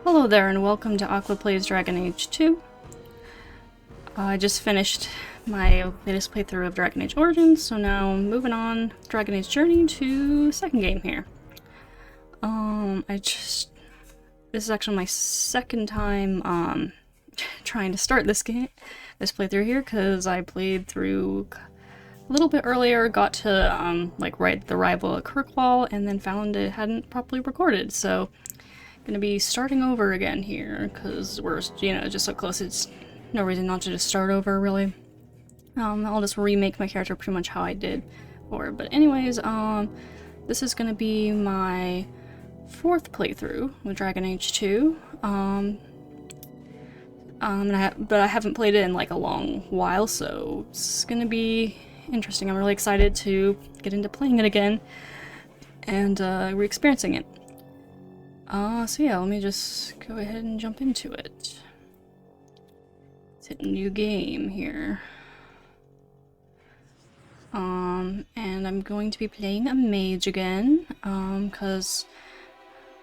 Hello there and welcome to Aqua Plays Dragon Age 2. I just finished my latest playthrough of Dragon Age Origins, so now moving on Dragon Age Journey to second game here. This is actually my second time trying to start this playthrough here, because I played through a little bit earlier, got to like right at the arrival at Kirkwall, and then found it hadn't properly recorded, so gonna be starting over again here because we're, just so close. It's no reason not to just start over, really. I'll just remake my character pretty much how I did before. But anyways, this is gonna be my fourth playthrough with Dragon Age 2. But I haven't played it in like a long while, so it's gonna be interesting. I'm really excited to get into playing it again and re-experiencing it. So yeah, let me just go ahead and jump into it. Let's hit new game here. And I'm going to be playing a mage again, because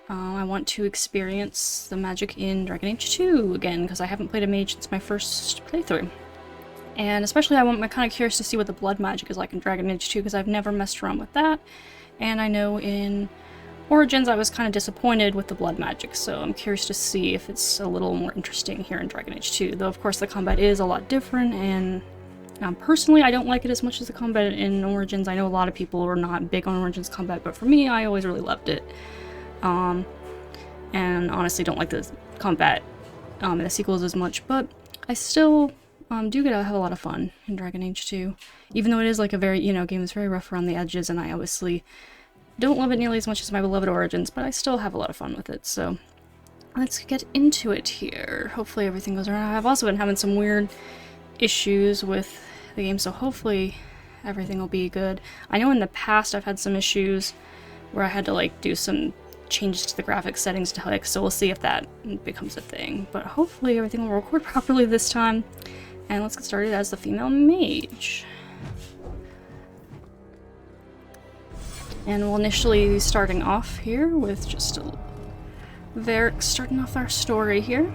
I want to experience the magic in Dragon Age 2 again, because I haven't played a mage since my first playthrough. And especially I'm kind of curious to see what the blood magic is like in Dragon Age 2, because I've never messed around with that, and I know in Origins I was kind of disappointed with the blood magic, so I'm curious to see if it's a little more interesting here in Dragon Age 2, though of course the combat is a lot different, and personally I don't like it as much as the combat in Origins. I know a lot of people are not big on Origins combat, but for me I always really loved it. And honestly don't like the combat in the sequels as much, but I still do get to have a lot of fun in Dragon Age 2, even though it is like a very, game that's very rough around the edges, and I obviously don't love it nearly as much as my beloved Origins, but I still have a lot of fun with it, so let's get into it here. Hopefully everything goes around. I've also been having some weird issues with the game, so hopefully everything will be good. I know in the past I've had some issues where I had to like do some changes to the graphics settings to so we'll see if that becomes a thing, but hopefully everything will record properly this time. And let's get started as the female mage. And we'll initially be starting off here with just a Kyrix starting off our story here.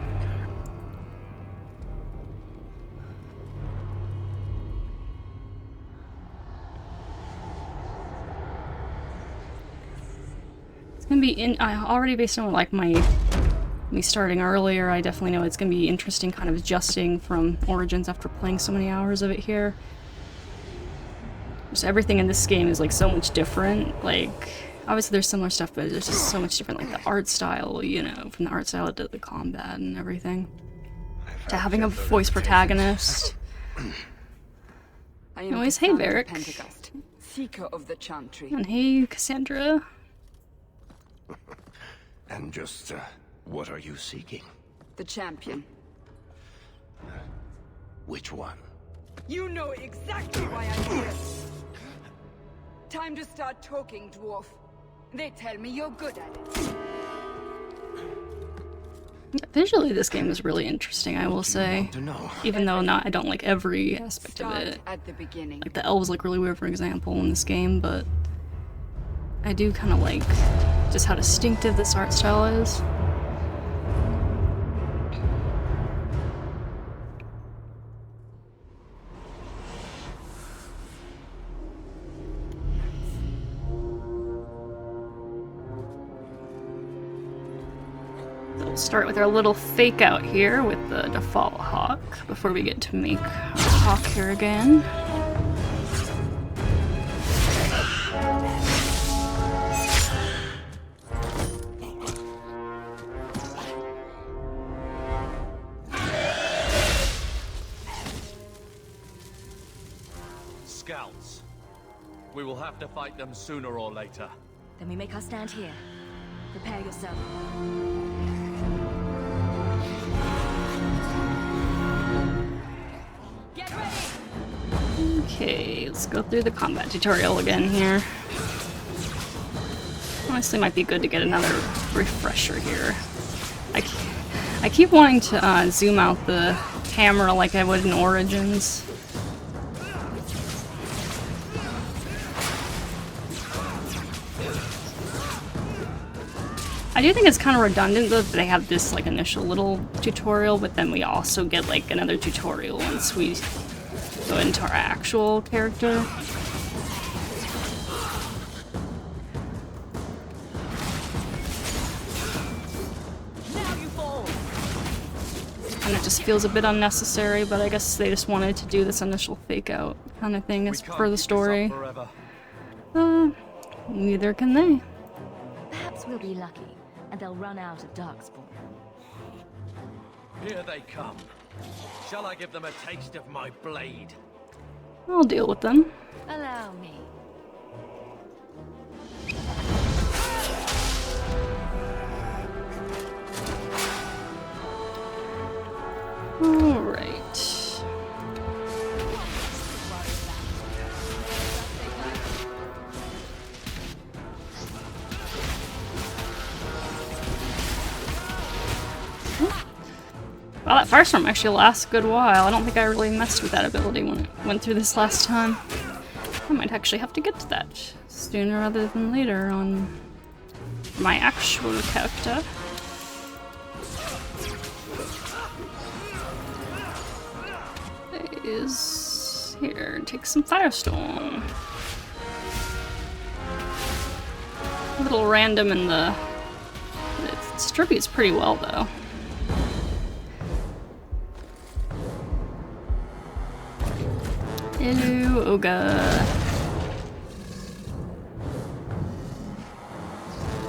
It's gonna be already based on like me starting earlier, I definitely know it's gonna be interesting kind of adjusting from Origins after playing so many hours of it here. Just everything in this game is like so much different. Like obviously there's similar stuff, but there's just so much different, like the art style, from the art style to the combat and everything, to having a voice protagonist. Anyways, hey Kyrix. Seeker of the Chantry. And hey Cassandra. And just what are you seeking? The champion. Which one? You know exactly why I'm here. Time to start talking, dwarf. They tell me you're good at it. Visually, this game is really interesting, I will say. Even though I don't like every aspect of it. At the beginning. Like the elves look really weird, for example, in this game, but I do kind of like just how distinctive this art style is. Start with our little fake out here with the default Hawke before we get to make our Hawke here again. Scouts. We will have to fight them sooner or later. Then we make our stand here. Prepare yourself. Get ready! Okay, let's go through the combat tutorial again here. Honestly, might be good to get another refresher here. I keep wanting to zoom out the camera like I would in Origins. I do think it's kind of redundant though that they have this like initial little tutorial, but then we also get like another tutorial once we go into our actual character. And it just feels a bit unnecessary, but I guess they just wanted to do this initial fake out kind of thing as for the story. Neither can they. Perhaps we'll be lucky, and they'll run out of Darkspawn. Here they come. Shall I give them a taste of my blade? I'll deal with them. Allow me. Alright. Well, that firestorm actually lasts a good while. I don't think I really messed with that ability when it went through this last time. I might actually have to get to that sooner rather than later on my actual character. Is here, take some firestorm. A little random in the... It distributes pretty well though. Hello, Ogre.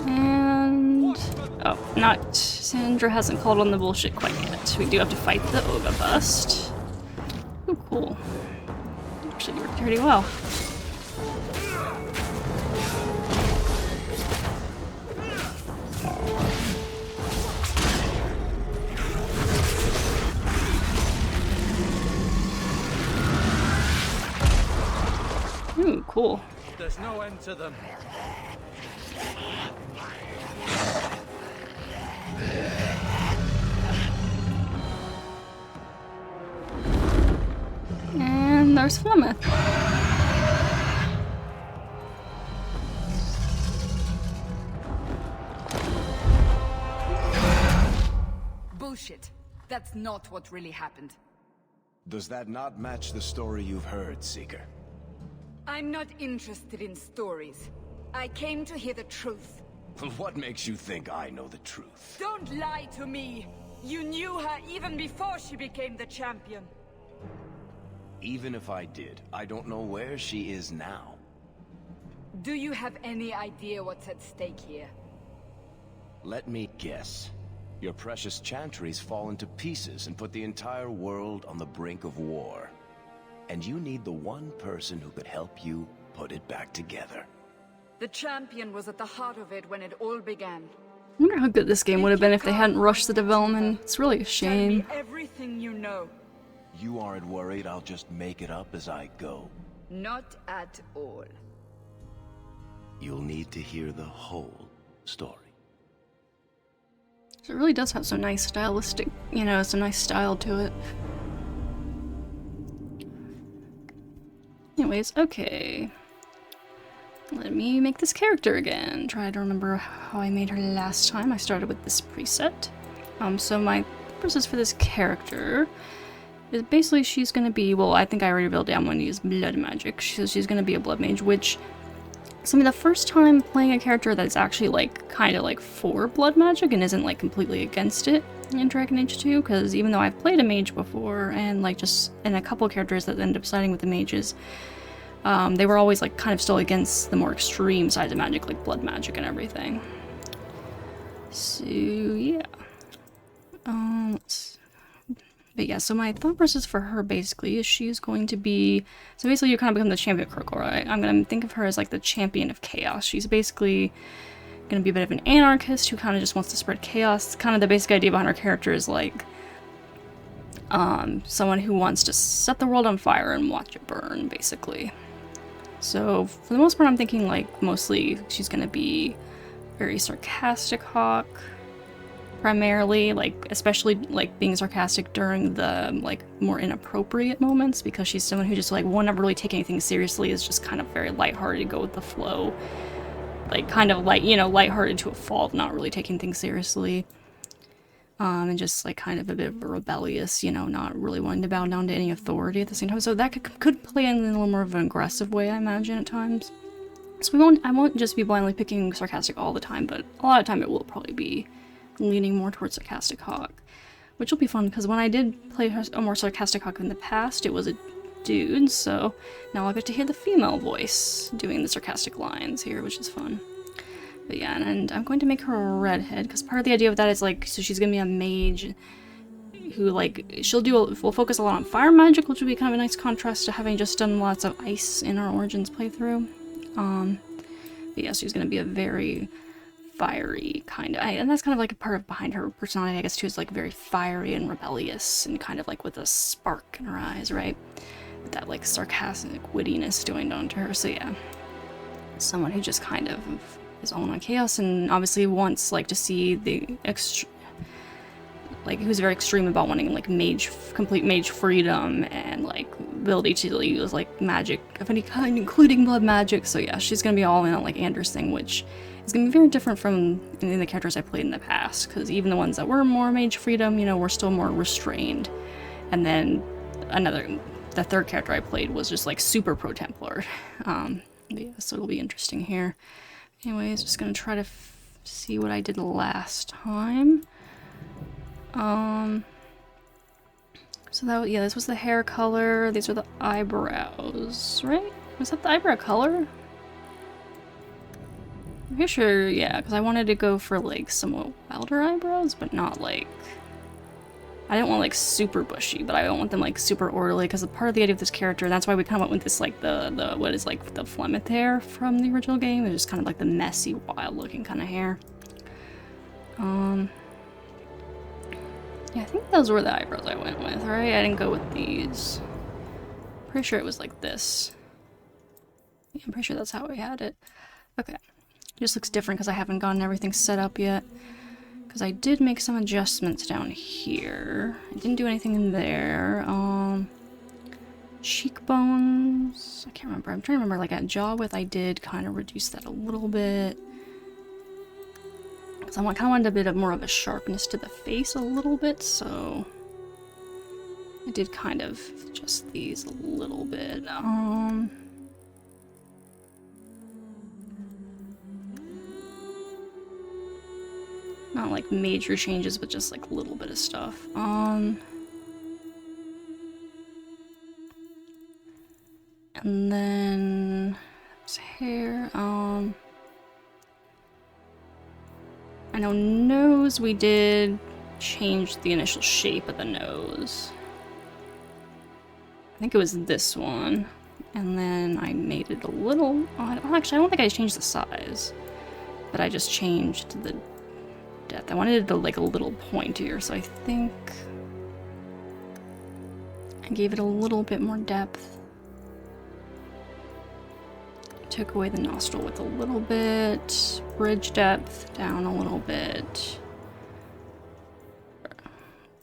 And... oh, not... Sandra hasn't called on the bullshit quite yet. We do have to fight the Ogre bust. Oh, cool. Actually worked pretty well. Ooh, cool. There's no end to them. And there's Flemeth. Bullshit. That's not what really happened. Does that not match the story you've heard, Seeker? I'm not interested in stories. I came to hear the truth. What makes you think I know the truth? Don't lie to me! You knew her even before she became the champion. Even if I did, I don't know where she is now. Do you have any idea what's at stake here? Let me guess. Your precious chantries fall into pieces and put the entire world on the brink of war. And you need the one person who could help you put it back together. The champion was at the heart of it when it all began. I wonder how good this game would have been if they hadn't rushed the development. It's really a shame. Tell me everything you know. You aren't worried I'll just make it up as I go? Not at all. You'll need to hear the whole story. It really does have some nice stylistic, you know, some nice style to it. Anyways, okay. Let me make this character again. Try to remember how I made her last time. I started with this preset. So my purposes for this character is basically she's gonna be, well, I think I already built down when to use blood magic. She's gonna be a blood mage, which is gonna be the first time playing a character that's actually like kind of like for blood magic and isn't like completely against it in Dragon Age 2, because even though I've played a mage before and like just in a couple characters that ended up siding with the mages, they were always like kind of still against the more extreme sides of magic, like blood magic and everything. So yeah. But yeah, so my thought process for her basically is she's going to be, so basically you kind of become the champion of Critical, right? I'm going to think of her as like the champion of chaos. She's basically going to be a bit of an anarchist who kind of just wants to spread chaos. Kind of the basic idea behind her character is like someone who wants to set the world on fire and watch it burn, basically. So for the most part, I'm thinking like mostly she's going to be very sarcastic Hawke. Primarily, like, especially, like, being sarcastic during the, like, more inappropriate moments, because she's someone who just, like, won't ever really take anything seriously, is just kind of very lighthearted, go with the flow. like kind of like, you know, lighthearted to a fault, not really taking things seriously. And just like kind of a bit of a rebellious, you know, not really wanting to bow down to any authority at the same time. So that could play in a little more of an aggressive way, I imagine, at times. So I won't just be blindly picking sarcastic all the time, but a lot of time it will probably be leaning more towards sarcastic Hawke, which will be fun because when I did play a more sarcastic Hawke in the past, it was a dude. So now I'll get to hear the female voice doing the sarcastic lines here, which is fun. But yeah, and I'm going to make her a redhead, because part of the idea of that is, like, so she's gonna be a mage who, like, will focus a lot on fire magic, which would be kind of a nice contrast to having just done lots of ice in our Origins playthrough. But yeah, she's gonna be a very fiery kind of, and that's kind of like a part of behind her personality, I guess, too, is like very fiery and rebellious, and kind of like with a spark in her eyes, right? With that, like, sarcastic wittiness doing onto her, so yeah. Someone who just kind of is all on chaos, and obviously wants, like, to see the who's very extreme about wanting, like, complete mage freedom, and, like, ability to use, like, magic of any kind, including blood magic. So yeah, she's gonna be all in on, like, Anders thing, which is gonna be very different from any of the characters I played in the past, because even the ones that were more mage freedom, you know, were still more restrained. And then the third character I played was just, like, super pro-Templar. Yeah, so it'll be interesting here. Anyways, just gonna try to see what I did last time. So that, yeah, this was the hair color. These are the eyebrows, right? Was that the eyebrow color? I'm pretty sure, yeah, because I wanted to go for, like, somewhat wilder eyebrows, but not, like, I didn't want, like, super bushy, but I don't want them, like, super orderly, because part of the idea of this character, and that's why we kind of went with this, like, the what is, like, the Flemeth hair from the original game. It's just kind of, like, the messy, wild-looking kind of hair. Yeah, I think those were the eyebrows I went with, right? I didn't go with these. Pretty sure it was like this. Yeah, I'm pretty sure that's how we had it. Okay. It just looks different because I haven't gotten everything set up yet. Because I did make some adjustments down here. I didn't do anything in there. Cheekbones. I can't remember. I'm trying to remember, like, at jaw width I did kind of reduce that a little bit. Because I kind of wanted a bit of more of a sharpness to the face a little bit, so I did kind of adjust these a little bit. Not like major changes, but just like a little bit of stuff. And then his hair. I know nose, we did change the initial shape of the nose. I think it was this one. And then I made it a little... actually, I don't think I changed the size. But I just changed the depth. I wanted it to, like, a little pointier, so I think I gave it a little bit more depth. Took away the nostril width a little bit, bridge depth down a little bit,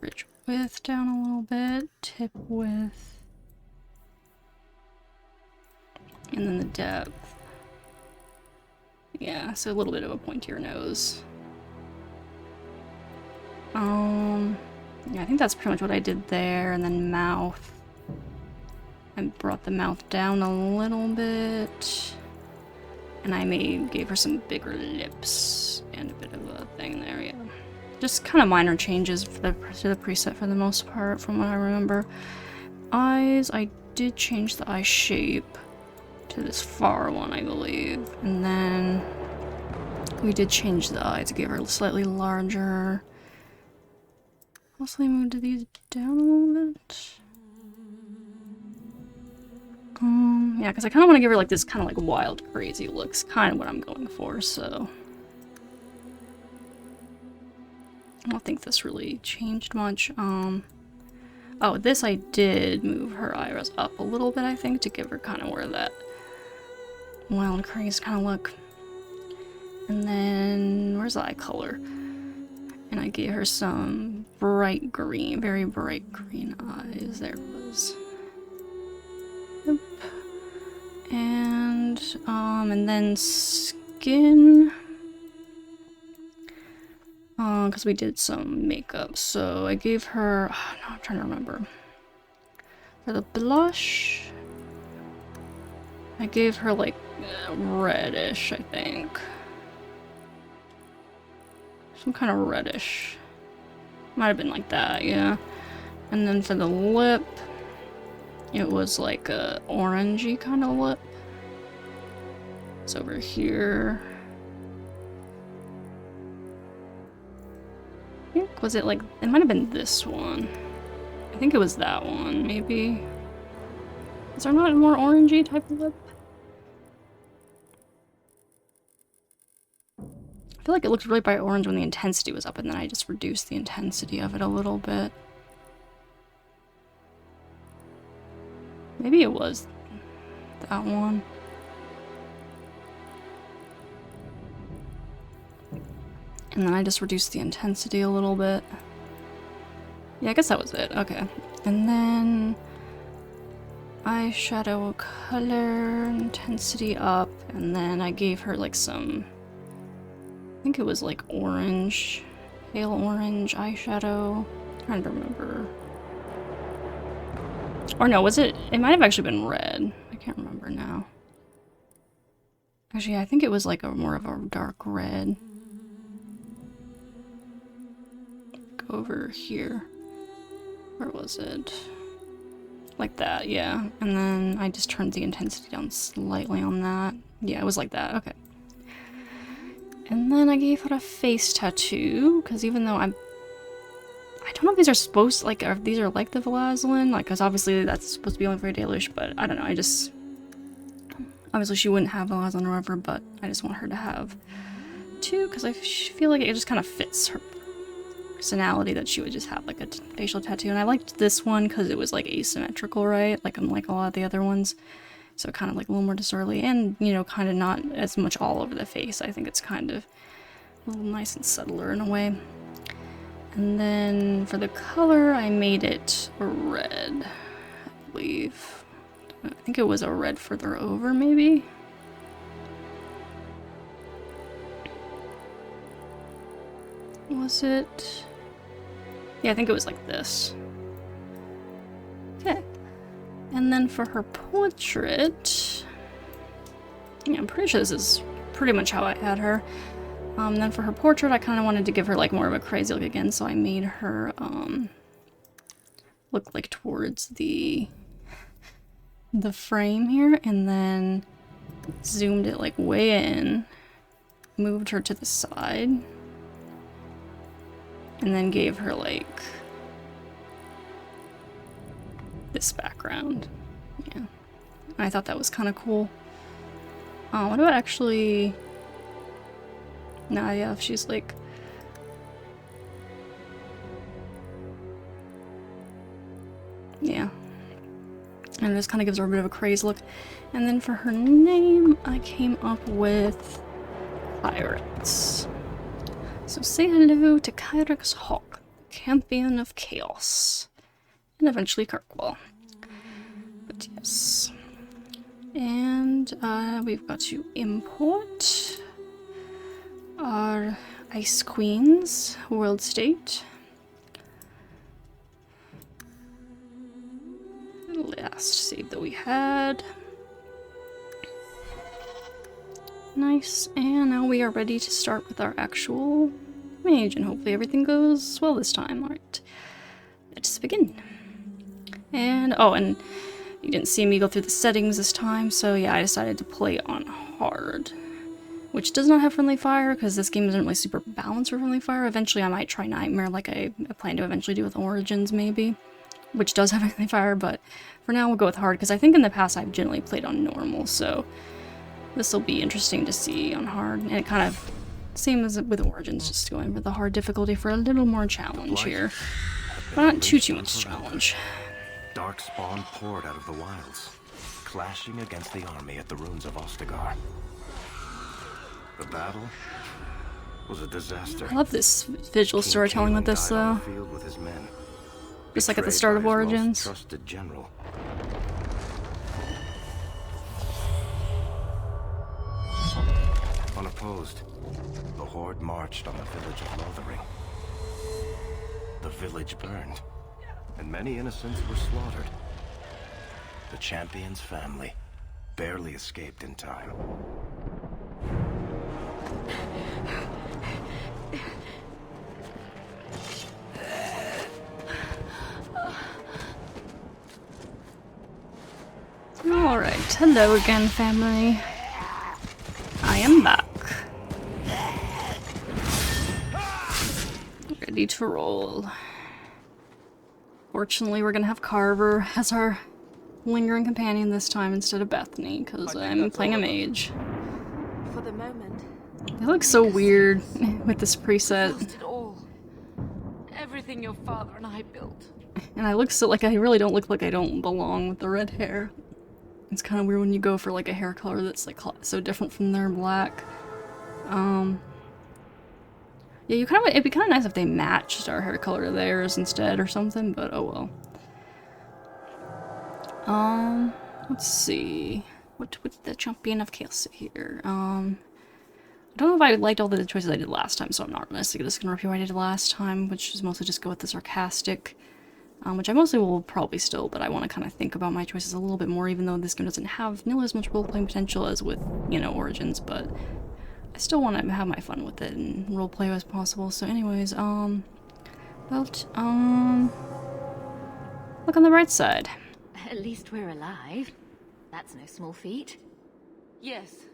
bridge width down a little bit, tip width, and then the depth. Yeah, so a little bit of a pointier nose. Yeah, I think that's pretty much what I did there, and then mouth. I brought the mouth down a little bit, and I gave her some bigger lips and a bit of a thing there, yeah. Just kind of minor changes to the preset for the most part, from what I remember. Eyes, I did change the eye shape to this far one, I believe, and then we did change the eye to give her slightly larger. Also, I moved these down a little bit. Yeah, because I kind of want to give her, like, this kind of, like, wild, crazy looks. Kind of what I'm going for, so... I don't think this really changed much. Oh, this I did move her eyebrows up a little bit, I think, to give her kind of more of that wild, crazy kind of look. And then... where's the eye color? And I gave her some bright green, very bright green eyes. There it was. Yep. And then skin. Because we did some makeup. So I gave her... Oh, no, I'm trying to remember. For the blush... I gave her like reddish, I think. Some kind of reddish. Might have been like that, yeah. And then for the lip, it was like a orangey kind of lip. It's over here. I think, was it like, it might have been this one. I think it was that one, maybe. Is there not a more orangey type of lip? I feel like it looked really bright orange when the intensity was up, and then I just reduced the intensity of it a little bit. Maybe it was that one. And then I just reduced the intensity a little bit. Yeah, I guess that was it. Okay. And then eyeshadow color intensity up, and then I gave her like some, I think it was like orange, pale orange eyeshadow. I'm trying to remember. Or no, was it? It might have actually been red. I can't remember now. Actually, I think it was like a more of a dark red. Go over here. Where was it? Like that, yeah. And then I just turned the intensity down slightly on that. Yeah, it was like that. Okay. And then I gave her a face tattoo, because even though I don't know if these are supposed to, like, if these are like the Velazlin, like, because obviously that's supposed to be only for Dalish, but I don't know, I just, obviously she wouldn't have Velazlin or whatever, but I just want her to have two, because I feel like it just kind of fits her personality that she would just have, like, a facial tattoo. And I liked this one because it was, like, asymmetrical, right? Like, unlike a lot of the other ones. So kind of, like, a little more disorderly, and, you know, kind of not as much all over the face. I think it's kind of a little nice and subtler in a way. And then for the color, I made it red, I believe. I think it was a red further over, maybe? Was it? Yeah, I think it was like this. Okay. And then for her portrait, yeah, I'm pretty sure this is pretty much how I had her. Then for her portrait, I kind of wanted to give her like more of a crazy look again, so I made her look like towards the frame here, and then zoomed it like way in, moved her to the side, and then gave her like this background. Yeah, and I thought that was kind of cool. What about actually? Nah, yeah, if she's like... Yeah. And it just kind of gives her a bit of a crazy look. And then for her name, I came up with Kyrix. So say hello to Kyrix Hawke, champion of chaos. And eventually Kirkwall. But yes. And we've got to import our Ice Queen's world state. Last save that we had. Nice, and now we are ready to start with our actual mage, and hopefully everything goes well this time. Alright, let's begin. And, oh, and you didn't see me go through the settings this time, so yeah, I decided to play on hard. Which does not have friendly fire, because this game isn't really super balanced for friendly fire. Eventually I might try Nightmare, like I plan to eventually do with Origins, maybe. Which does have friendly fire, but for now we'll go with hard, because I think in the past I've generally played on normal, so this will be interesting to see on hard. And it kind of, same as with Origins, just going for the hard difficulty for a little more challenge here. But not too much challenge. Dark spawn poured out of the wilds, clashing against the army at the ruins of Ostagar. The battle was a disaster. I love this visual storytelling with this, though. Just like at the start of Origins. Trusted general. On a opposed, the Horde marched on the village of Lothering. The village burned, and many innocents were slaughtered. The champion's family barely escaped in time. Alright, hello again, family. I am back. Ready to roll. Fortunately, we're gonna have Carver as our lingering companion this time instead of Bethany, because I'm playing a mage. For the moment. It looks so weird with this preset. Lost it all. Everything your father and I built. And I look so like I really don't look like I don't belong with the red hair. It's kind of weird when you go for like a hair color that's like so different from their black. Yeah, it'd be kind of nice if they matched our hair color to theirs instead or something, but oh well. Let's see. What would the champion of chaos here? I don't know if I liked all the choices I did last time, so I'm not necessarily just gonna repeat what I did last time, which is mostly just go with the sarcastic. Which I mostly will probably still, but I want to kind of think about my choices a little bit more, even though this game doesn't have nearly as much role-playing potential as with, you know, Origins, but I still want to have my fun with it and roleplay as possible. So anyways, look on the bright side. At least we're alive. That's no small feat. Yes.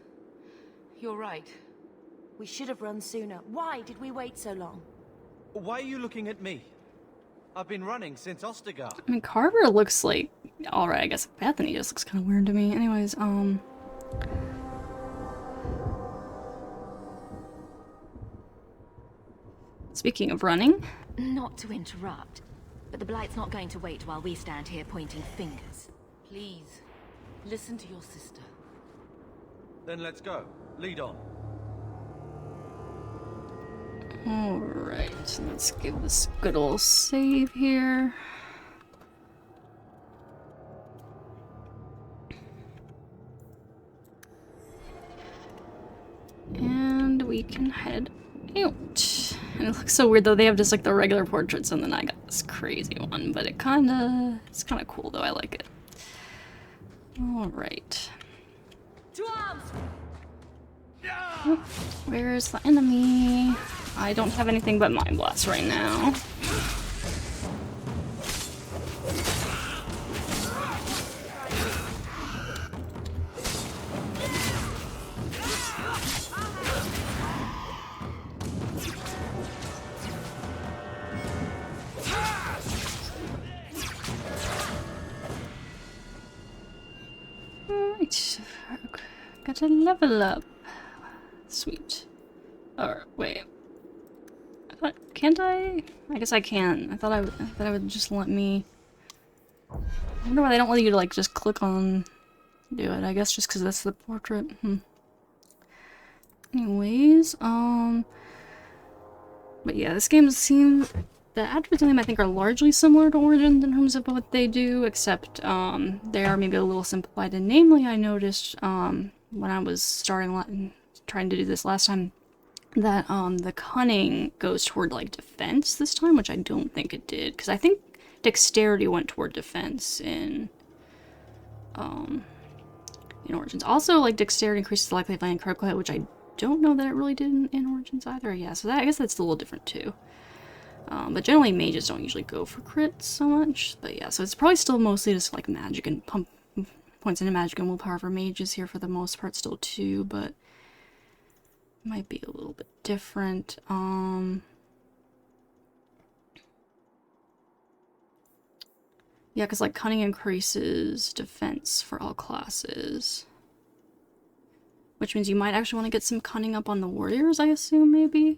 You're right. We should have run sooner. Why did we wait so long? Why are you looking at me? I've been running since Ostergard. I mean, Carver looks like... Alright, I guess Bethany just looks kind of weird to me. Anyways, speaking of running... Not to interrupt, but the Blight's not going to wait while we stand here pointing fingers. Please, listen to your sister. Then let's go. Lead on. Alright, so let's give this a good old save here. And we can head out. And it looks so weird though, they have just like the regular portraits and then I got this crazy one, but it's kinda cool though, I like it. Alright. To arms! Oh, where's the enemy? I don't have anything but Mind Blast right now. Alright, gotta level up. Sweet. Or wait. Can't I? I guess I can. I thought I would just let me. I wonder why they don't let you to like just click on do it. I guess just because that's the portrait. Anyways, but yeah, this game seems the adverts in them I think are largely similar to Origins in terms of what they do, except they are maybe a little simplified. And namely, I noticed when I was trying to do this last time that the cunning goes toward like defense this time, which I don't think it did, because I think dexterity went toward defense in Origins. Also, like dexterity increases the likelihood of landing critical hit, which I don't know that it really did in Origins either. Yeah, so I guess that's a little different too. But generally mages don't usually go for crits so much. But yeah, so it's probably still mostly just like magic and pump points into magic and willpower for mages here for the most part still too, but might be a little bit different. Yeah, because like cunning increases defense for all classes. Which means you might actually want to get some cunning up on the warriors, I assume, maybe?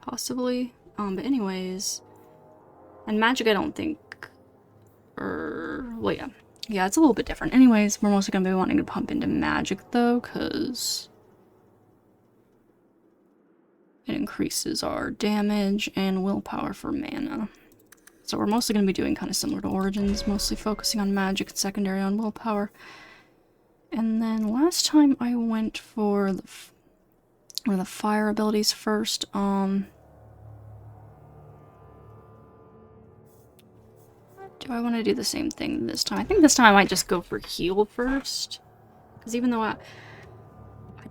Possibly. But anyways. And magic I don't think... well, yeah. Yeah, it's a little bit different. Anyways, we're mostly going to be wanting to pump into magic, though, because it increases our damage and willpower for mana. So we're mostly going to be doing kind of similar to Origins, mostly focusing on magic and secondary on willpower. And then last time I went for the fire abilities first. Do I want to do the same thing this time? I think this time I might just go for heal first. Because even though I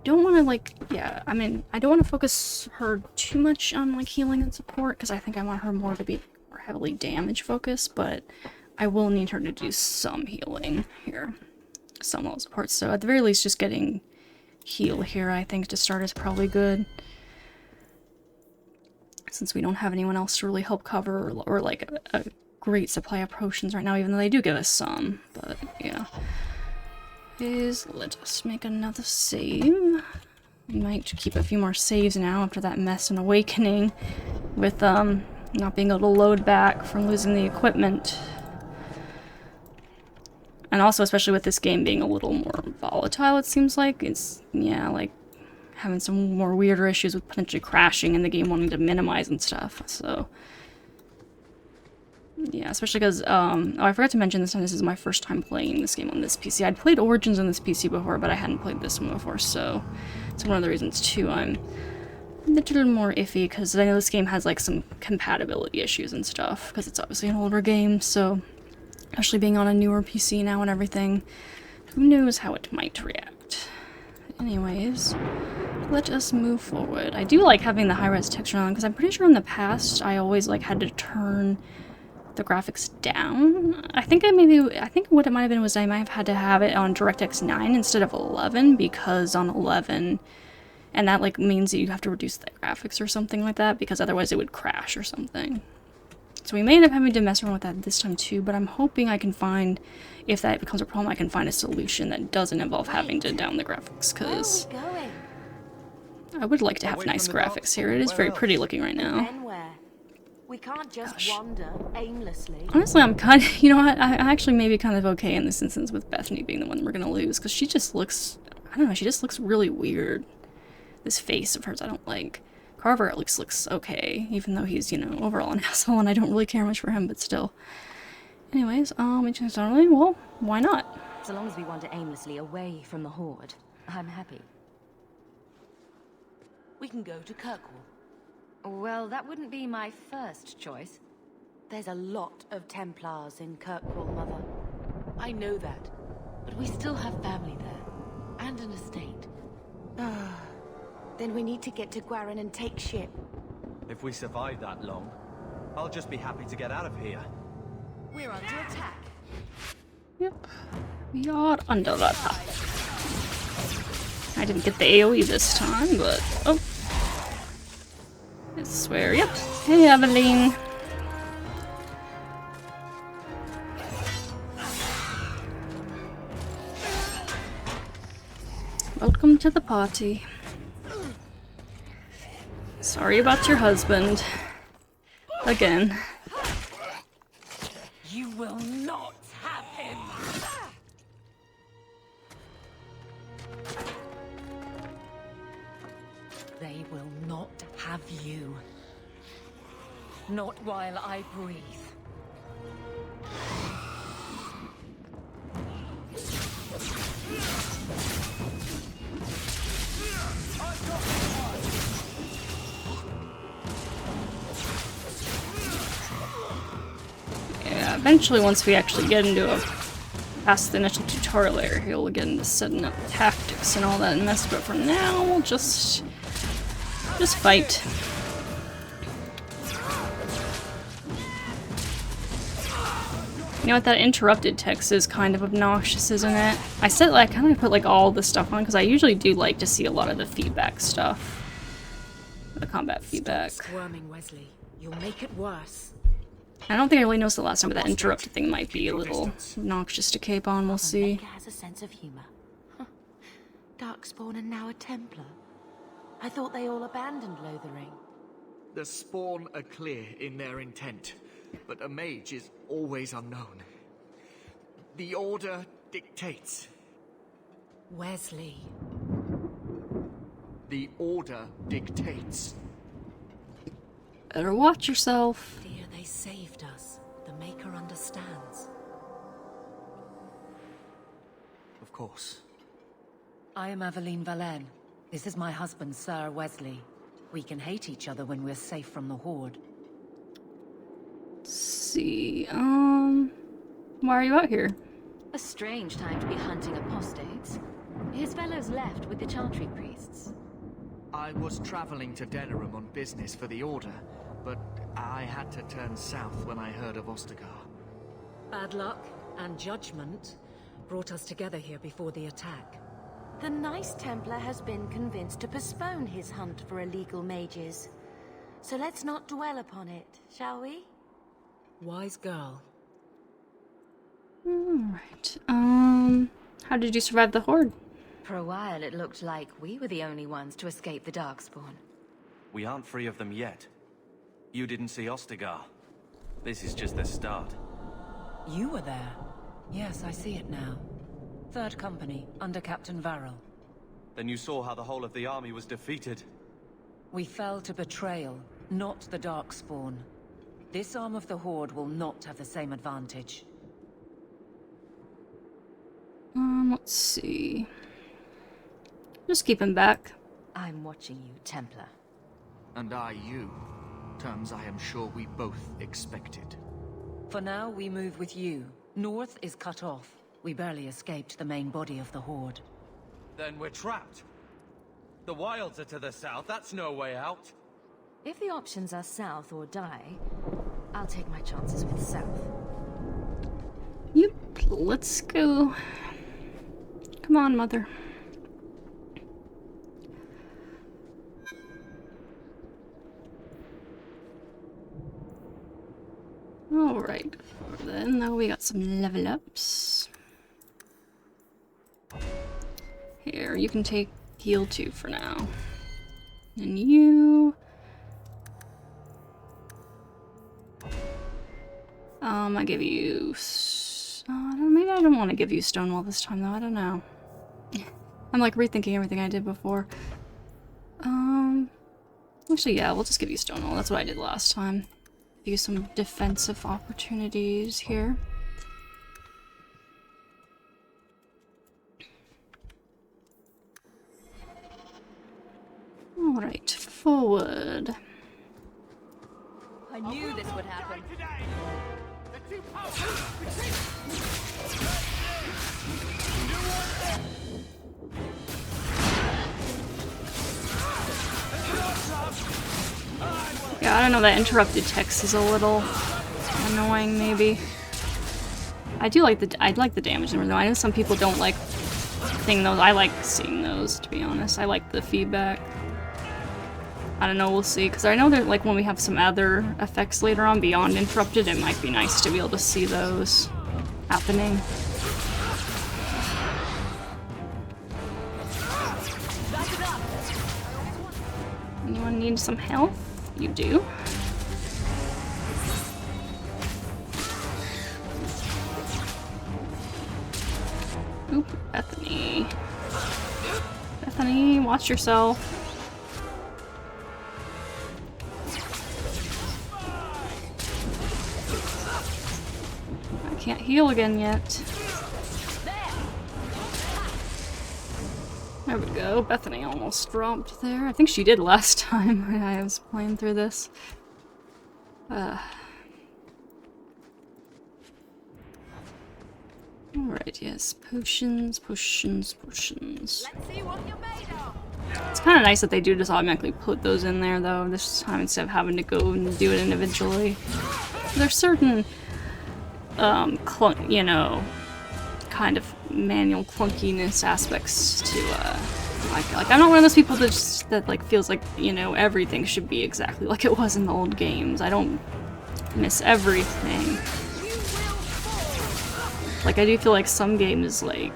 don't want to, like, yeah, I mean, I don't want to focus her too much on, like, healing and support, because I think I want her more to be more heavily damage focused, but I will need her to do some healing here. Some level support, so at the very least, just getting heal here, I think, to start is probably good. Since we don't have anyone else to really help cover, or like, a great supply of potions right now, even though they do give us some, but yeah. Let us make another save. We might keep a few more saves now after that mess in Awakening with not being able to load back from losing the equipment. And also, especially with this game being a little more volatile, it seems like. It's, yeah, like having some more weirder issues with potentially crashing and the game wanting to minimize and stuff, so. Yeah, especially because, oh, I forgot to mention this time, this is my first time playing this game on this PC. I'd played Origins on this PC before, but I hadn't played this one before, so it's one of the reasons, too, I'm a little more iffy, because I know this game has, like, some compatibility issues and stuff, because it's obviously an older game, so, especially being on a newer PC now and everything, who knows how it might react. Anyways, let us move forward. I do like having the high-res texture on, because I'm pretty sure in the past I always, like, had to turn the graphics down. I think what it might have been was I might have had to have it on DirectX 9 instead of 11, because on 11, and that like means that you have to reduce the graphics or something like that, because otherwise it would crash or something. So we may end up having to mess around with that this time too, but I'm hoping I can find, if that becomes a problem, I can find a solution that doesn't involve having to down the graphics, because I would like to have nice graphics here. It is very pretty looking right now. We can't just wander aimlessly. Honestly, I'm kind of, you know what, I actually may be kind of okay in this instance with Bethany being the one we're gonna lose, because she just looks, I don't know, she just looks really weird. This face of hers I don't like. Carver at least looks okay, even though he's, you know, overall an asshole, and I don't really care much for him, but still. Anyways, well, why not? So long as we wander aimlessly away from the Horde, I'm happy. We can go to Kirkwall. Well, that wouldn't be my first choice. There's a lot of Templars in Kirkwall, Mother. I know that, but we still have family there, and an estate. Then we need to get to Gwarin and take ship. If we survive that long, I'll just be happy to get out of here. We're under attack. Yep, we are under attack. I didn't get the AoE this time, but oh. I swear, yep. Hey, Evelyn. Welcome to the party. Sorry about your husband. Again. You will not have him! They will not have you. Not while I breathe. Yeah, eventually once we actually get into past the initial tutorial area, he'll get into setting up tactics and all that mess, but for now, we'll just fight. You know what, that interrupted text is kind of obnoxious, isn't it? I said, like, I kind of put, like, all the stuff on, because I usually do like to see a lot of the feedback stuff. The combat feedback. Stop squirming, Wesley. You'll make it worse. I don't think I really noticed the last time, but that interrupted thing might be a little obnoxious to cape on, we'll see. Mage has a sense of humor. Darkspawn and now a Templar. I thought they all abandoned Lothering. The Spawn are clear in their intent, but a mage is always unknown. The Order dictates. Wesley. The Order dictates. Better watch yourself. Dear, they saved us. The Maker understands. Of course. I am Aveline Valenne. This is my husband, Sir Wesley. We can hate each other when we're safe from the Horde. Let's see, why are you out here? A strange time to be hunting apostates. His fellows left with the Chantry priests. I was traveling to Denerim on business for the Order, but I had to turn south when I heard of Ostagar. Bad luck and judgment brought us together here before the attack. The nice Templar has been convinced to postpone his hunt for illegal mages. So let's not dwell upon it, shall we? Wise girl. Alright, how did you survive the Horde? For a while, it looked like we were the only ones to escape the Darkspawn. We aren't free of them yet. You didn't see Ostagar. This is just the start. You were there. Yes, I see it now. Third Company, under Captain Varel. Then you saw how the whole of the army was defeated. We fell to betrayal, not the Darkspawn. This arm of the Horde will not have the same advantage. Let's see. Just keep him back. I'm watching you, Templar. And I you. Terms I am sure we both expected. For now, we move with you. North is cut off. We barely escaped the main body of the Horde. Then we're trapped. The wilds are to the south, that's no way out. If the options are south or die, I'll take my chances with south. Yep, let's go. Come on, Mother. Alright, then now we got some level ups. Here, you can take heal 2 for now. And you... I give you... maybe I don't want to give you Stonewall this time though, I don't know. I'm like rethinking everything I did before. Actually yeah, we'll just give you Stonewall, that's what I did last time. Give you some defensive opportunities here. Alright, forward. I knew this would happen. Yeah, I don't know, that interrupted text is a little annoying, maybe. I like the damage number though. I know some people don't like seeing those. I like seeing those, to be honest. I like the feedback. I don't know, we'll see. Because I know that like when we have some other effects later on beyond interrupted, it might be nice to be able to see those happening. Anyone need some health? You do. Oop, Bethany. Bethany, watch yourself. I can't heal again yet. There we go. Bethany almost dropped there. I think she did last time I was playing through this. Alright, yes. Potions, potions, potions. Let's see what you're made of. It's kind of nice that they do just automatically put those in there, though, this time instead of having to go and do it individually. There's certain, you know, kind of manual clunkiness aspects to, like I'm not one of those people that just, like, feels like, you know, everything should be exactly like it was in the old games. I don't miss everything. Like, I do feel like some games, like,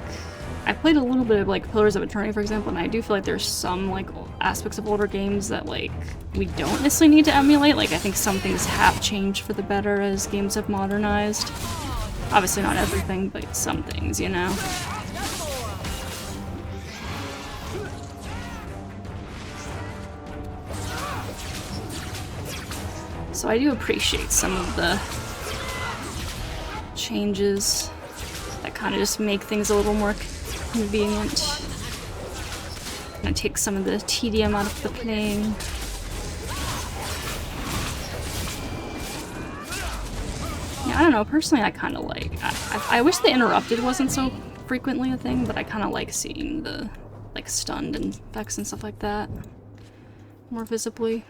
I played a little bit of, like, Pillars of Eternity, for example, and I do feel like there's some, like, aspects of older games that, like, we don't necessarily need to emulate. Like, I think some things have changed for the better as games have modernized. Obviously not everything, but some things, you know? So I do appreciate some of the changes that kind of just make things a little more convenient. Gonna take some of the tedium out of the playing. Yeah, I don't know, personally I kind of like... I wish the interrupted wasn't so frequently a thing, but I kind of like seeing the, like, stunned and effects and stuff like that more visibly.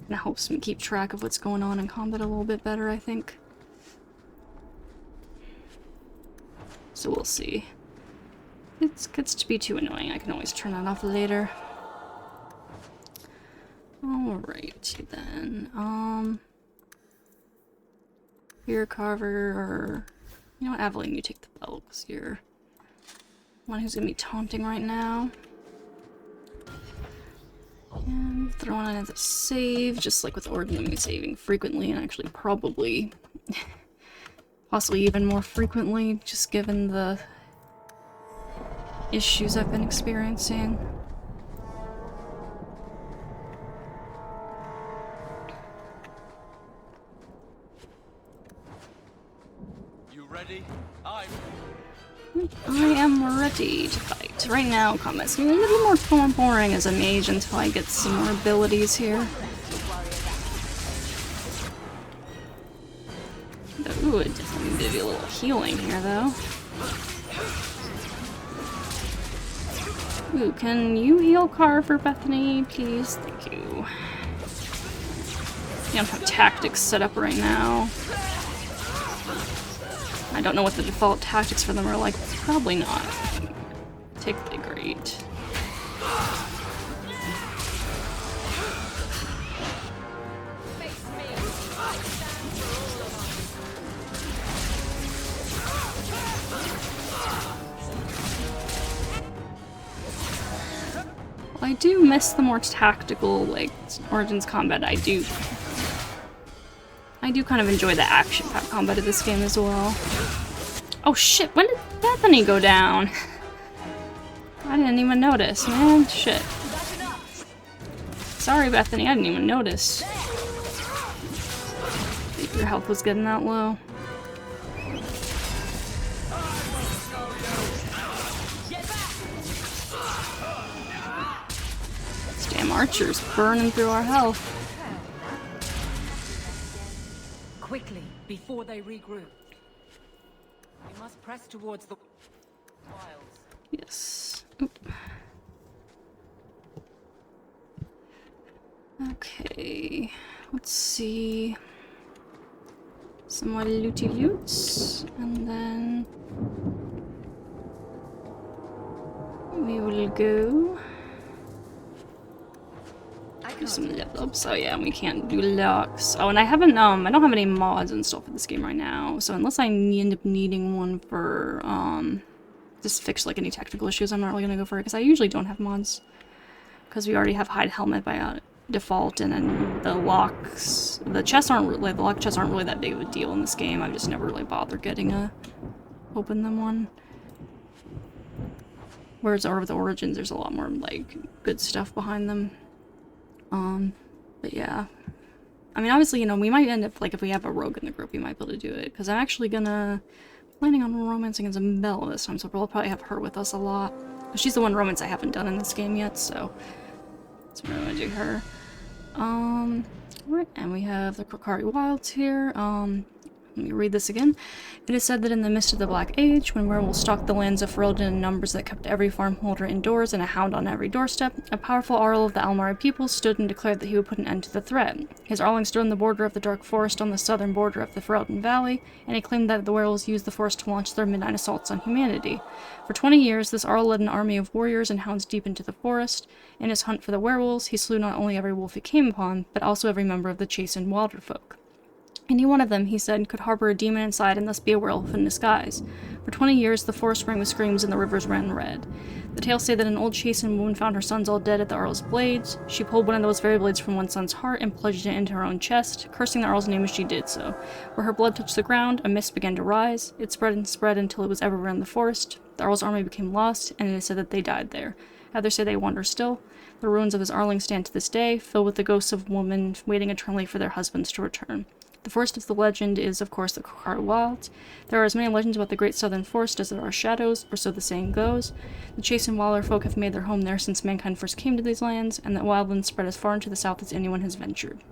And it helps me keep track of what's going on in combat a little bit better, I think. So we'll see. It gets to be too annoying. I can always turn that off later. Alright, then. Here, Carver, or... You know what, Aveline, you take the belt, because you're one who's gonna be taunting right now. And throwing in as a save, just like with Origin, I'm saving frequently, and actually probably... possibly even more frequently, just given the issues I've been experiencing. You ready? I am ready to fight. Right now, combat's getting a little more boring as a mage until I get some more abilities here. Ooh, it definitely did a little healing here, though. Ooh, can you heal Carver, Bethany, please? Thank you. You don't have tactics set up right now. I don't know what the default tactics for them are like. Probably not. Particularly great. I do miss the more tactical, like, Origins combat. I do kind of enjoy the action-packed combat of this game as well. Oh shit, when did Bethany go down? I didn't even notice, man. Shit. Sorry, Bethany, I didn't even notice. Your health was getting that low. Damn archers burning through our health. Quickly, before they regroup. We must press towards the wilds. Yes. Oop. Okay. Let's see. Some more looty loots, and then we will go. Do some level ups. Oh yeah, we can't do locks. Oh, and I don't have any mods installed for this game right now. So unless I end up needing one for just fix like any technical issues, I'm not really gonna go for it because I usually don't have mods because we already have hide helmet by default, and then the locks, the lock chests aren't really that big of a deal in this game. I've just never really bothered getting open them one. Whereas over the Origins, there's a lot more like good stuff behind them. But yeah. I mean, obviously, you know, we might end up, like, if we have a rogue in the group, we might be able to do it. Because I'm actually planning on romancing Isabella this time, so we'll probably have her with us a lot. She's the one romance I haven't done in this game yet, so that's what I'm gonna do her. Right, and we have the Krokari Wilds here. Let me read this again. It is said that in the midst of the Black Age, when werewolves stalked the lands of Ferelden in numbers that kept every farm holder indoors and a hound on every doorstep, a powerful Arl of the Almari people stood and declared that he would put an end to the threat. His Arling stood on the border of the Dark Forest on the southern border of the Ferelden Valley, and he claimed that the werewolves used the forest to launch their midnight assaults on humanity. For 20 years, this Arl led an army of warriors and hounds deep into the forest. In his hunt for the werewolves, he slew not only every wolf he came upon, but also every member of the chastened wilder folk. Any one of them, he said, could harbor a demon inside and thus be a werewolf in disguise. For 20 years, the forest rang with screams and the rivers ran red. The tales say that an old chastened woman found her sons all dead at the Arl's blades. She pulled one of those very blades from one son's heart and plunged it into her own chest, cursing the Arl's name as she did so. Where her blood touched the ground, a mist began to rise. It spread and spread until it was everywhere in the forest. The Arl's army became lost, and it is said that they died there. Others say they wander still. The ruins of his Arling stand to this day, filled with the ghosts of women waiting eternally for their husbands to return. The forest of the legend is, of course, the Kokari Wilds. There are as many legends about the Great Southern Forest as there are shadows, or so the saying goes. The Chase and Waller folk have made their home there since mankind first came to these lands, and that wildlands spread as far into the south as anyone has ventured.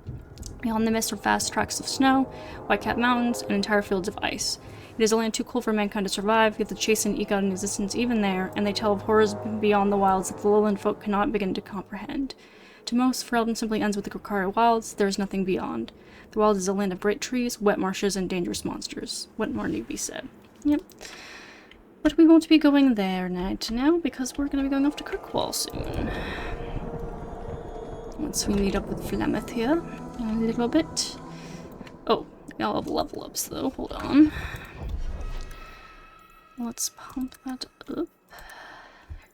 Beyond the mist are vast tracts of snow, white-capped mountains, and entire fields of ice. It is a land too cold for mankind to survive, yet the Chase eke out an existence even there, and they tell of horrors beyond the wilds that the lowland folk cannot begin to comprehend. To most, Ferelden simply ends with the Kokari Wilds. There is nothing beyond. The wild is a land of great trees, wet marshes, and dangerous monsters. What more need be said? Yep. But we won't be going there now, because we're going to be going off to Kirkwall soon. Once we meet up with Flemeth here in a little bit. Oh, we all have level ups though. Hold on. Let's pump that up a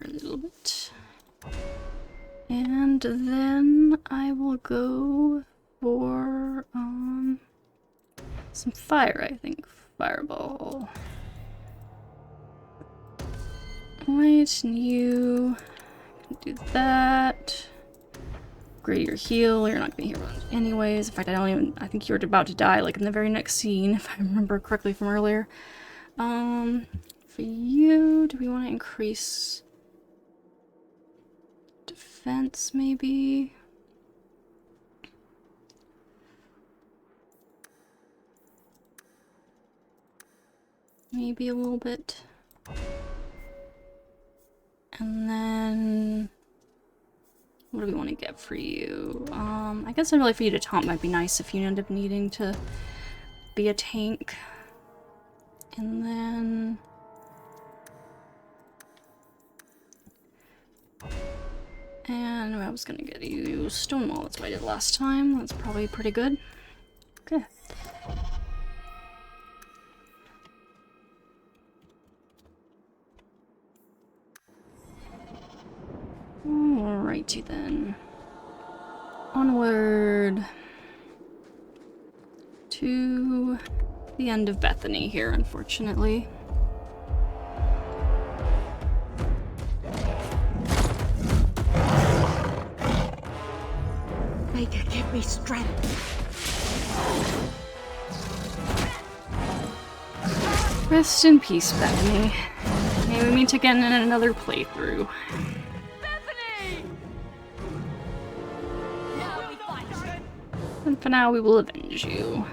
little bit. And then I will go for some fire, I think. Fireball. Right, and you can do that. Upgrade your heal, you're not gonna heal anyways. In fact, I think you're about to die like in the very next scene, if I remember correctly from earlier. For you, do we want to increase defense maybe? Maybe a little bit. And then what do we want to get for you? I guess I'd really for you to taunt might be nice if you end up needing to be a tank. And then I was gonna get you Stonewall, that's what I did last time. That's probably pretty good. Okay. Alrighty then. Onward to the end of Bethany here, unfortunately. Maker, give me strength. Rest in peace, Bethany. May we meet again in another playthrough. And for now, we will avenge you.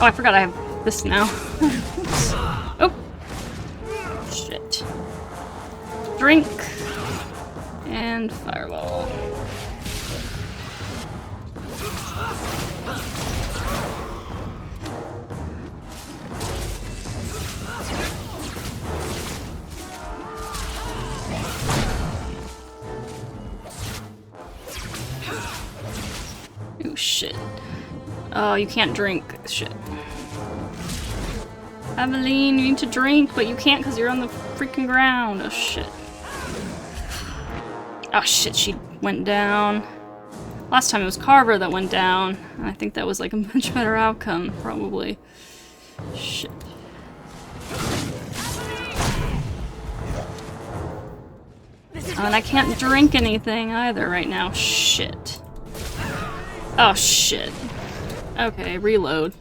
Oh, I forgot I have this now. Oh! Shit. Drink. And fireball. Oh shit. Oh, you can't drink. Shit. Aveline, you need to drink, but you can't because you're on the freaking ground. Oh shit. Oh shit, she went down. Last time it was Carver that went down. And I think that was like a much better outcome, probably. Shit. Oh, and I can't drink anything either right now. Shit. Oh shit. Okay, reload.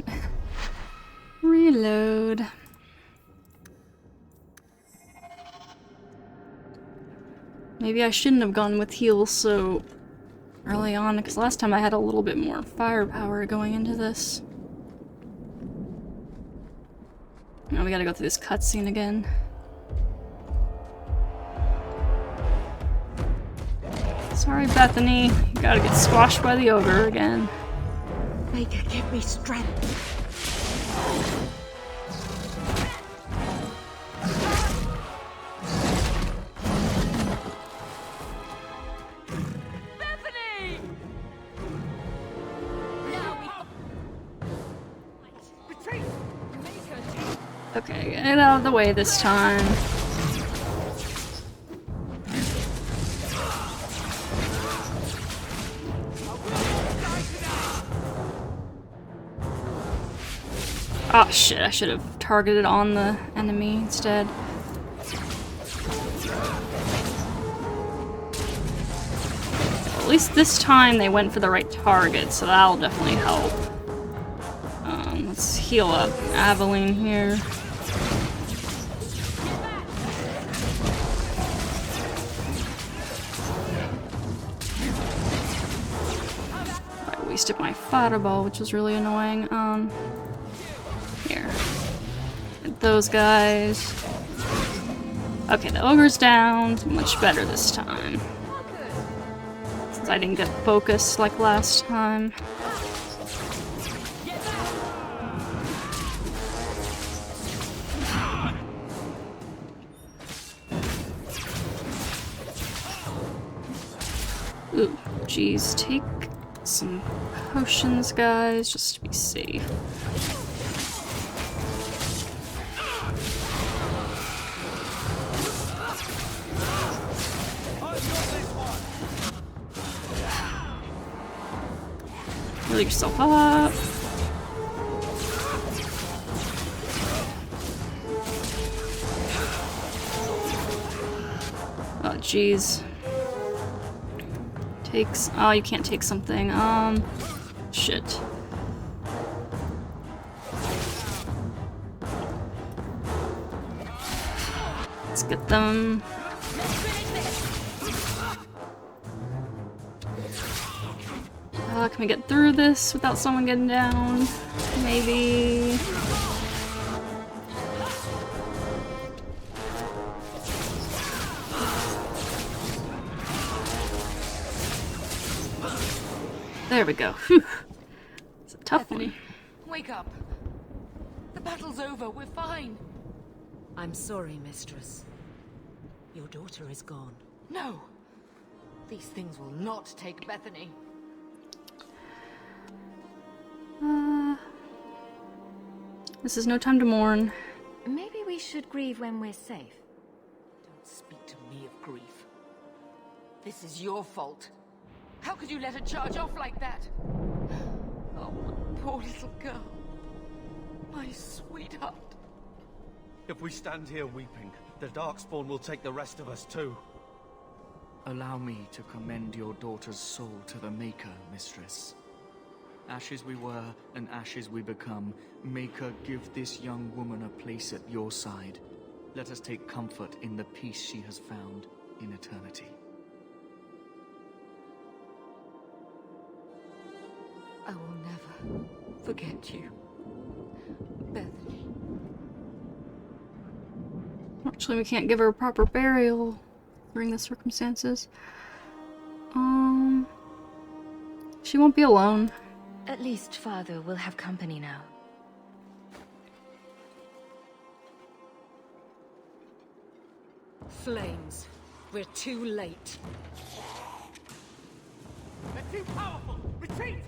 Reload. Maybe I shouldn't have gone with heals so early on, because last time I had a little bit more firepower going into this. Now we gotta go through this cutscene again. Sorry, Bethany. You gotta get squashed by the ogre again. Maker, give me strength. Okay, get out of the way this time. Oh shit, I should have targeted on the enemy instead. At least this time they went for the right target, so that'll definitely help. Let's heal up Aveline here. I wasted my fireball, which was really annoying. Here. Get those guys. Okay, the ogre's down. Much better this time. Since I didn't get focused like last time. Ooh, geez, take some potions, guys, just to be safe. Heal yourself up. Oh, jeez. Takes. Oh, you can't take something. Shit. Let's get them. Can we get through this without someone getting down? Maybe. There we go. Whew. It's a tough one. Wake up. The battle's over. We're fine. I'm sorry, mistress. Your daughter is gone. No. These things will not take Bethany. This is no time to mourn. Maybe we should grieve when we're safe. Don't speak to me of grief. This is your fault. How could you let her charge off like that? Oh, my poor little girl. My sweetheart. If we stand here weeping, the Darkspawn will take the rest of us too. Allow me to commend your daughter's soul to the Maker, mistress. Ashes we were, and ashes we become. Maker, give this young woman a place at your side. Let us take comfort in the peace she has found in eternity. I will never forget you, Bethany. Actually, we can't give her a proper burial during the circumstances. She won't be alone. At least Father will have company now. Flames. We're too late. They're too powerful! Retreat!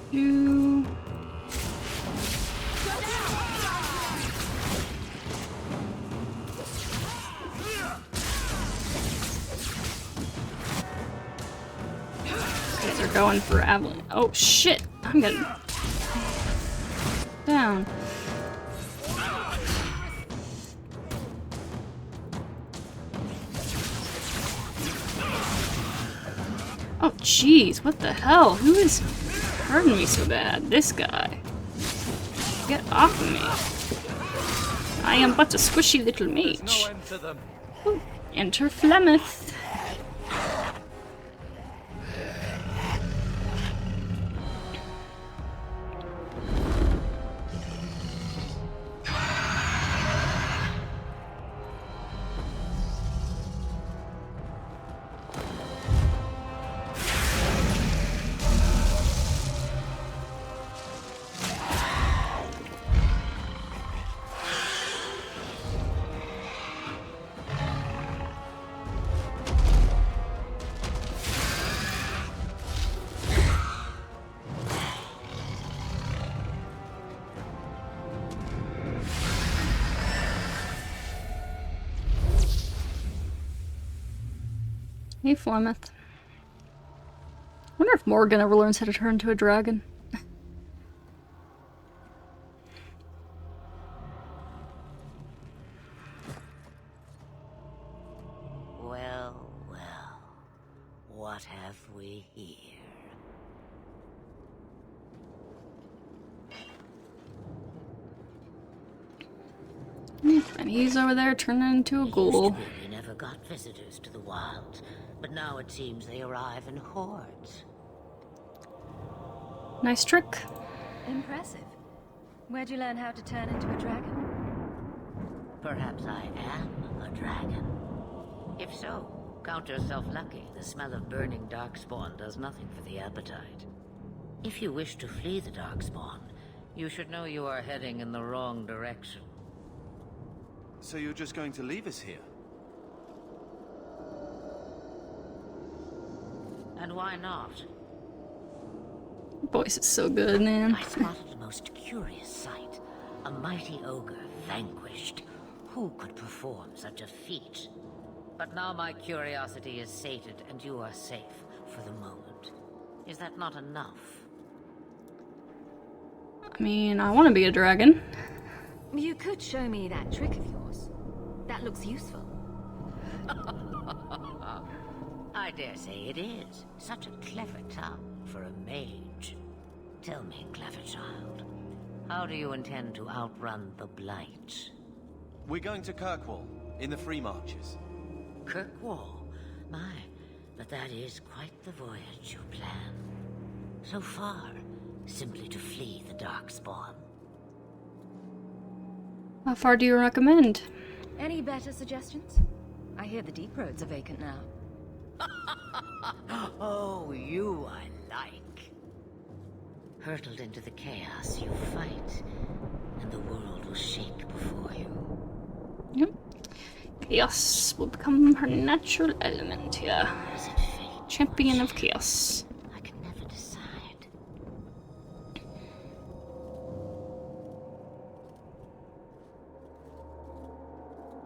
You. Okay, they're going for Aveline. Oh shit! I'm getting down. Oh jeez, what the hell? Who is hurting me so bad? This guy. Get off of me. I am but a squishy little mage. No end to them. Ooh, enter Flemeth. Hey, Flemeth. Wonder if Morgan ever learns how to turn into a dragon. What have we here? And he's over there turning into a ghoul. Used to be we never got visitors to the wilds, but now it seems they arrive in hordes. Nice trick. Impressive. Where'd you learn how to turn into a dragon? Perhaps I am a dragon. If so, count yourself lucky. The smell of burning darkspawn does nothing for the appetite. If you wish to flee the darkspawn, you should know you are heading in the wrong direction. So you're just going to leave us here? And why not? Voice is so good, man. I spotted a most curious sight. A mighty ogre vanquished. Who could perform such a feat? But now my curiosity is sated and you are safe for the moment. Is that not enough? I mean, I want to be a dragon. You could show me that trick of yours. That looks useful. I dare say it is. Such a clever tongue for a mage. Tell me, clever child, how do you intend to outrun the Blight? We're going to Kirkwall, in the Free Marches. Kirkwall? My, but that is quite the voyage you plan. So far, simply to flee the Darkspawn. How far do you recommend? Any better suggestions? I hear the deep roads are vacant now. Oh, you I like. Hurtled into the chaos, you fight, and the world will shake before you. Yep. Chaos will become her natural element here. Is it fate? Champion of chaos. I can never decide.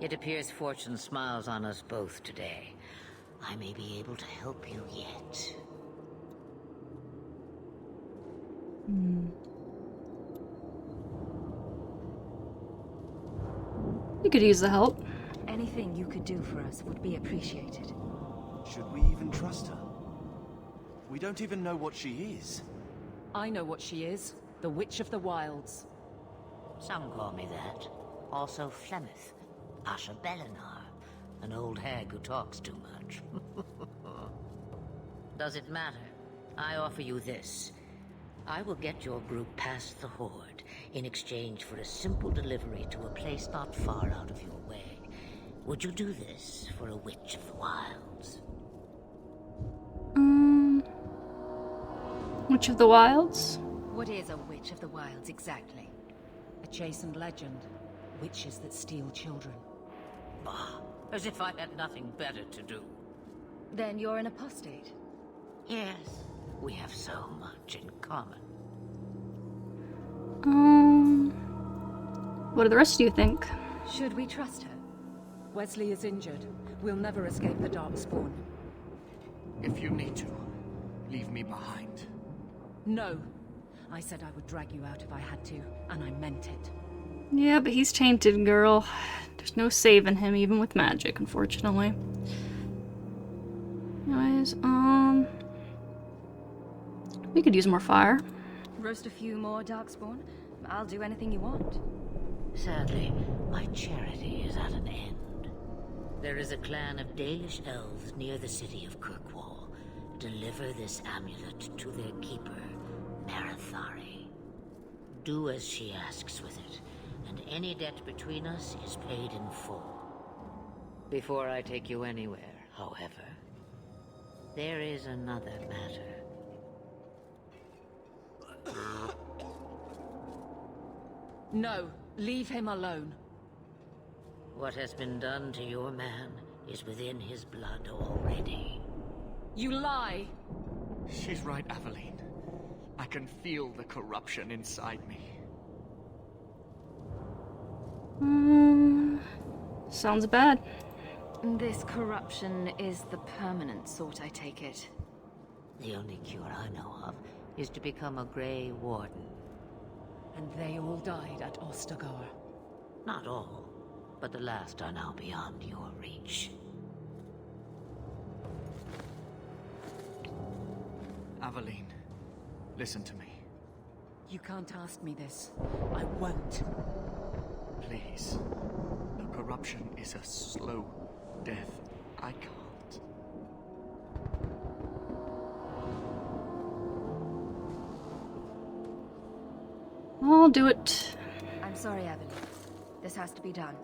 It appears fortune smiles on us both today. I may be able to help you yet. You could use the help. Anything you could do for us would be appreciated. Should we even trust her? We don't even know what she is. I know what she is. The Witch of the Wilds. Some call me that. Also Flemeth, Asha Belinar, an old hag who talks too much. Does it matter? I offer you this. I will get your group past the Horde in exchange for a simple delivery to a place not far out of your way. Would you do this for a Witch of the Wilds? Witch of the Wilds? What is a Witch of the Wilds exactly? A chastened legend. Witches that steal children. Bah, as if I had nothing better to do. Then you're an apostate. Yes, we have so much in common. What do the rest of you think? Should we trust her? Wesley is injured. We'll never escape the Darkspawn. If you need to, leave me behind. No. I said I would drag you out if I had to, and I meant it. Yeah, but he's tainted, girl. There's no saving him, even with magic, unfortunately. Anyways, we could use more fire. Roast a few more Darkspawn? I'll do anything you want. Sadly, my charity is at an end. There is a clan of Dalish elves near the city of Kirkwall. Deliver this amulet to their keeper, Marathari. Do as she asks with it, and any debt between us is paid in full. Before I take you anywhere, however, there is another matter. No, leave him alone. What has been done to your man is within his blood already. You lie! She's right, Aveline. I can feel the corruption inside me. Sounds bad. This corruption is the permanent sort, I take it. The only cure I know of is to become a Grey Warden. And they all died at Ostagar. Not all, but the last are now beyond your reach. Aveline, listen to me. You can't ask me this. I won't. Please. The corruption is a slow death. I can't. I'll do it. I'm sorry, Evelyn. This has to be done.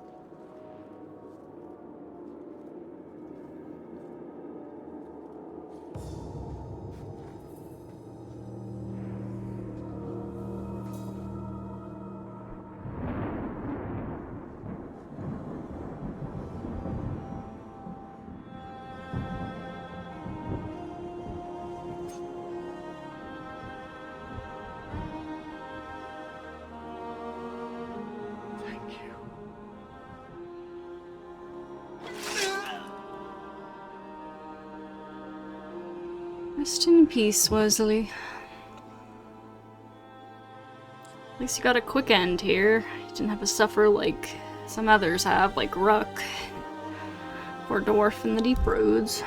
Thank you. Rest in peace, Wesley. At least you got a quick end here. You didn't have to suffer like some others have, like Ruck or Dwarf in the Deep Roads.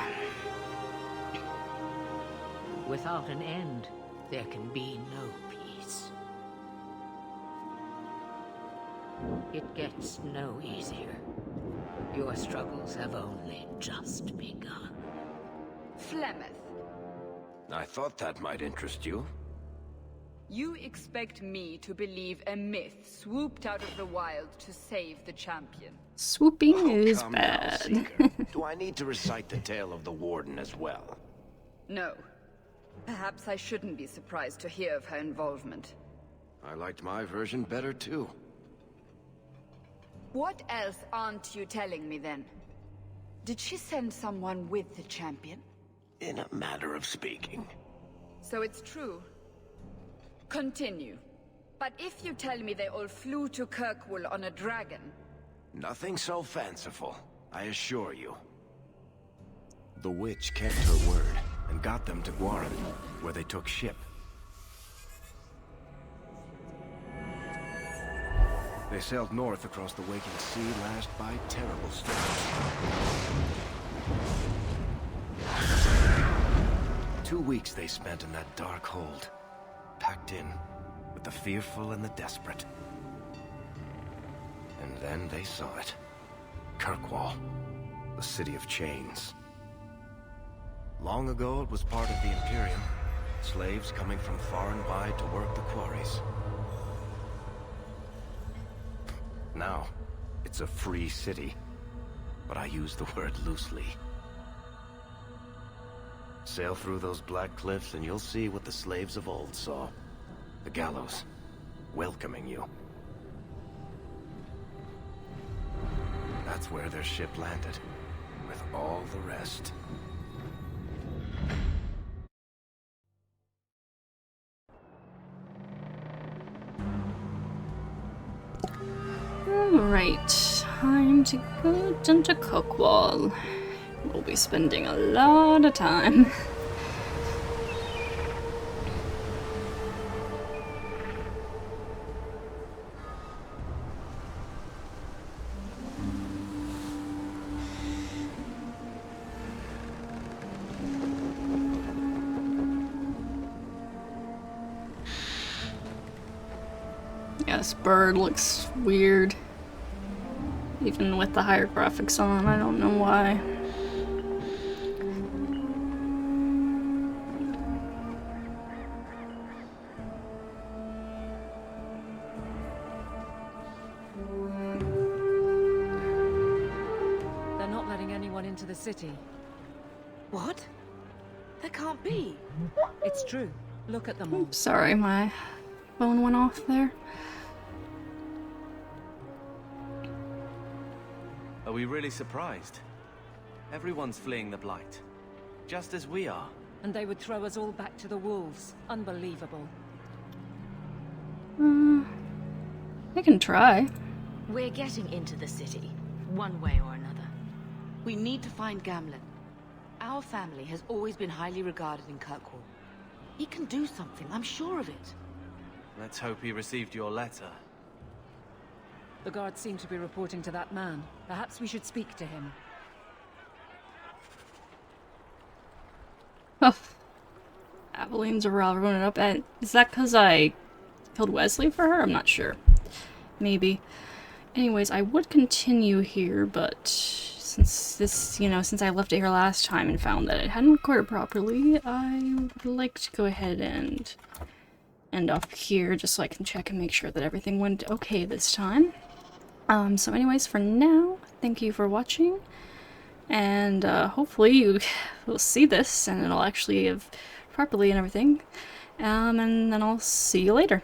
Without an end, there can be no peace. It gets no easier. Your struggles have only just begun. Flemeth, I thought that might interest you. you expect me to believe a myth swooped out of the wild to save the champion? Swooping is Calm down, bad. Seeker. Do I need to recite the tale of the Warden as well? No. Perhaps I shouldn't be surprised to hear of her involvement. I liked my version better too. What else aren't you telling me then? Did she send someone with the champion? In a matter of speaking. So it's true. Continue. But if you tell me they all flew to Kirkwall on a dragon... Nothing so fanciful, I assure you. The witch kept her word and got them to Guaran, where they took ship. They sailed north across the waking sea, lashed by terrible storms. 2 weeks they spent in that dark hold, packed in with the fearful and the desperate. And then they saw it. Kirkwall, the city of chains. Long ago it was part of the Imperium, slaves coming from far and wide to work the quarries. Now, it's a free city, but I use the word loosely. Sail through those black cliffs and you'll see what the slaves of old saw. The gallows, welcoming you. That's where their ship landed, with all the rest. Alright, time to go down to Cookwall. We'll be spending a lot of time. Yeah, this bird looks weird. Even with the higher graphics on, I don't know why. They're not letting anyone into the city. What? That can't be. It's true. Look at them all. Oops, sorry, my phone went off there. Are we really surprised? Everyone's fleeing the Blight. Just as we are. And they would throw us all back to the wolves. Unbelievable. I can try. We're getting into the city, one way or another. We need to find Gamlen. Our family has always been highly regarded in Kirkwall. He can do something, I'm sure of it. Let's hope he received your letter. The guards seem to be reporting to that man. Perhaps we should speak to him. Oh. Evelyn's running up. And is that because I killed Wesley for her? I'm not sure. Maybe. Anyways, I would continue here, but since this, since I left it here last time and found that it hadn't recorded properly, I would like to go ahead and end off here just so I can check and make sure that everything went okay this time. So anyways, for now, thank you for watching, and hopefully you will see this and it'll actually have properly and everything, and then I'll see you later.